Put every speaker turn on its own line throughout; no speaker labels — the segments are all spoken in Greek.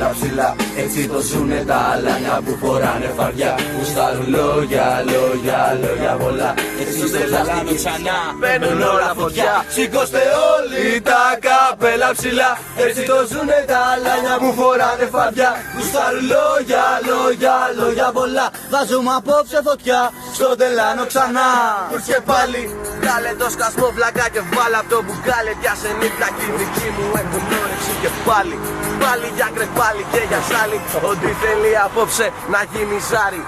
καπέλα ψηλά. Έτσι το ζουνε τα αλάνια που φοράνε φαρδιά. Γουστάρουν λόγια, λόγια, λόγια πολλά. Έτσι στο τελάνο ξανά παίρνουν όλα φωτιά. Σηκώστε όλοι τα καπέλα ψηλά. Έτσι το ζουνε τα αλάνια που φοράνε φαρδιά. Γουστάρουν λόγια, λόγια, λόγια πολλά. Βάζουμε απόψε φωτιά στο τελάνο ξανά. Κουρς και πάλι κάλε το σκασμό βλακά και βάλε απ' το μπουκάλι. Πιάσε νύχτα κι οι δικοί μου έχουν όρεξη και πάλι. Πάλι για κρεπάλι και για σάλι. Ό,τι θέλει απόψε να γίνει ζάρι.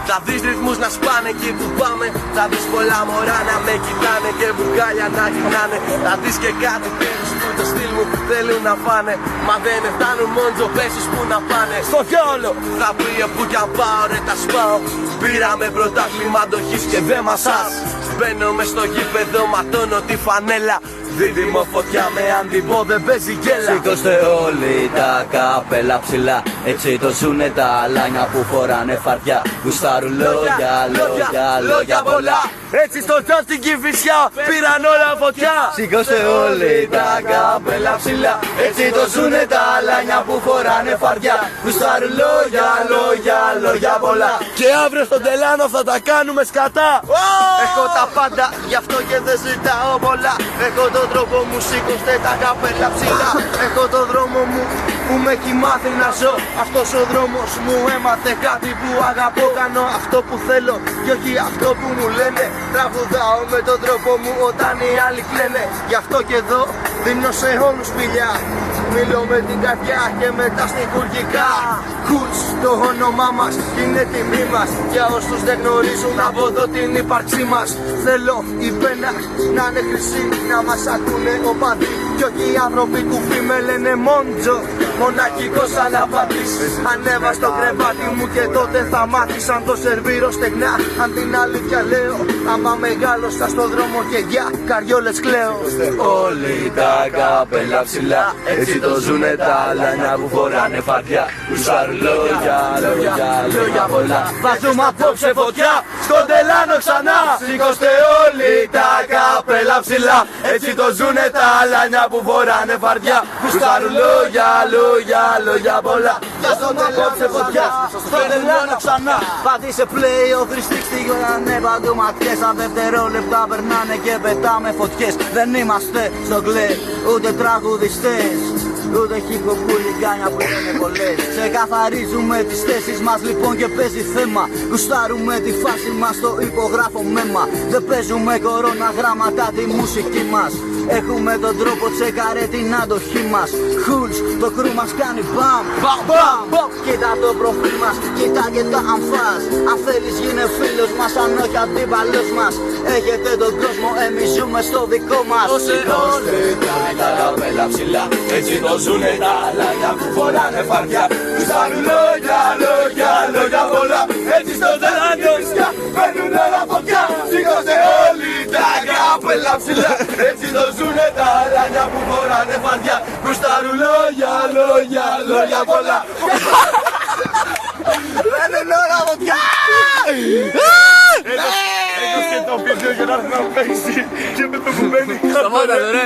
Θα δεις ρυθμούς να σπάνε εκεί που πάμε. Θα δεις πολλά μωρά να με κοιτάνε και μπουκάλια να γυρνάνε. Θα δεις και κάτι τέλους που το στυλ μου θέλουν να φάνε. Μα δεν φτάνουν μόνο πέσεις που να πάνε. Στο φιόλο θα πει που κι αν πάω ρε τα σπάω. Πήραμε πρωτάθλημα αντοχής και δεν μασάς. Μπαίνω μες στο γήπεδο, ματώνω τη φανέλα. Δίδυμο φωτιά με αντιπό δεν παίζει γέλα. Σηκώστε όλοι τα καπέλα ψηλά. Έτσι το ζουνε τα αλάνια που φοράνε φαρδιά. Γουστάρουν λόγια, λόγια, λόγια πολλά. Έτσι στο τσάπ στην Κηφισιά πήραν όλα φωτιά. Σηκώστε όλοι τα καπέλα ψηλά. Έτσι το ζουνε τα αλάνια που φοράνε φαρδιά. Γουστάρουν λόγια, λόγια, λόγια πολλά. Και αύριο στο τελάνο θα τα κάνουμε σκατά. Έχω τα πάντα, γι' αυτό και δεν ζητάω πολλά. Έχω τον τρόπο μου, σήκωστε τα καπέλα ψηλά. Έχω τον δρόμο μου που με έχει μάθει να ζω. Αυτός ο δρόμος μου έμαθε κάτι που αγαπώ. Κάνω αυτό που θέλω και όχι αυτό που μου λένε. Τραγουδάω με τον τρόπο μου όταν οι άλλοι κλαίνε. Γι' αυτό και εδώ δίνω σε όλους φιλιά. Μιλώ με την καρδιά και μετά στιχουργικά. Κουλς το όνομά μας είναι τιμή μας. Για όσους δεν γνωρίζουν από εδώ την ύπαρξή μας. Θέλω η πένα να είναι χρυσή, να μας ακούνε οπαδοί. Κι όχι οι άνθρωποι κουφοί με λένε μόντζο. Μοναχικός αναπατής. Ανέβα στο κρεβάτι μου και τότε θα μάθεις αν το σερβίρω στεγνά. Αν την αλήθεια λέω, άμα μεγάλωσα στο δρόμο και για καριόλες κλαίω. Όλοι τα καπέλα ψηλά. Έτσι το ζουνε τα αλάνια που φοράνε φαρδιά. Γουστάρουν λόγια, λόγια, λόγια πολλά. Βάζουμε απόψε φωτιά στο τελάνο ξανά. Σηκώστε όλοι τα καπέλα ψηλά. Έτσι το ζουνε τα αλάνια που φοράνε φαρδιά. Γουστάρουν λόγια, λόγια, λόγια πολλά. Βάζουμε απόψε φωτιά στο τελάνο ξανά. Πατήσε play ο Χριστίξ στη γωνιά παντού ματιές. Αν δευτερόλεπτα περνάνε και πετάμε φωτιές. Δεν είμαστε στο κλαμπ ούτε τραγουδιστές. Ούτε χικοπούλικάνια που είναι πολλές. Ξεκαθαρίζουμε τις θέσεις μας λοιπόν και παίζει θέμα. Γουστάρουμε τη φάση μας, το υπογράφω μέμα. Δεν παίζουμε κορώνα γράμματα τη μουσική μας. Έχουμε τον τρόπο τσεκαρέ την αντοχή μας. Χουλς, το κρού μας κάνει μπαμ, μπαμ, μπαμ. Κοίτα το προφίλ μας, κοίτα και τα αμφάς. Αν θέλεις γίνε φίλος μας, αν όχι αντίπαλος μας. Έχετε τον κόσμο, εμείς ζούμε στο δικό μας. Σηκώστε τα καπέλα ψηλά. Έτσι το ζουνε τα αλάνια που φοράνε φαρδιά. Γουστάρουν λόγια, λόγια, λόγια πολλά. Έτσι στο τελάνιο παίρνουν όλα φωτιά. Σηκώστε όλοι τα καπέλα ψηλά. Έτσι το ζουνε τα αλάνια που φοράνε φαρδιά. Γουστάρουν λόγια, λόγια, λόγια πολλά. Παίρνουν όλα φωτιά. Έχω και το βίντεο για να έρθει να παίξει και με το που μένει. Σταμάτα ρε.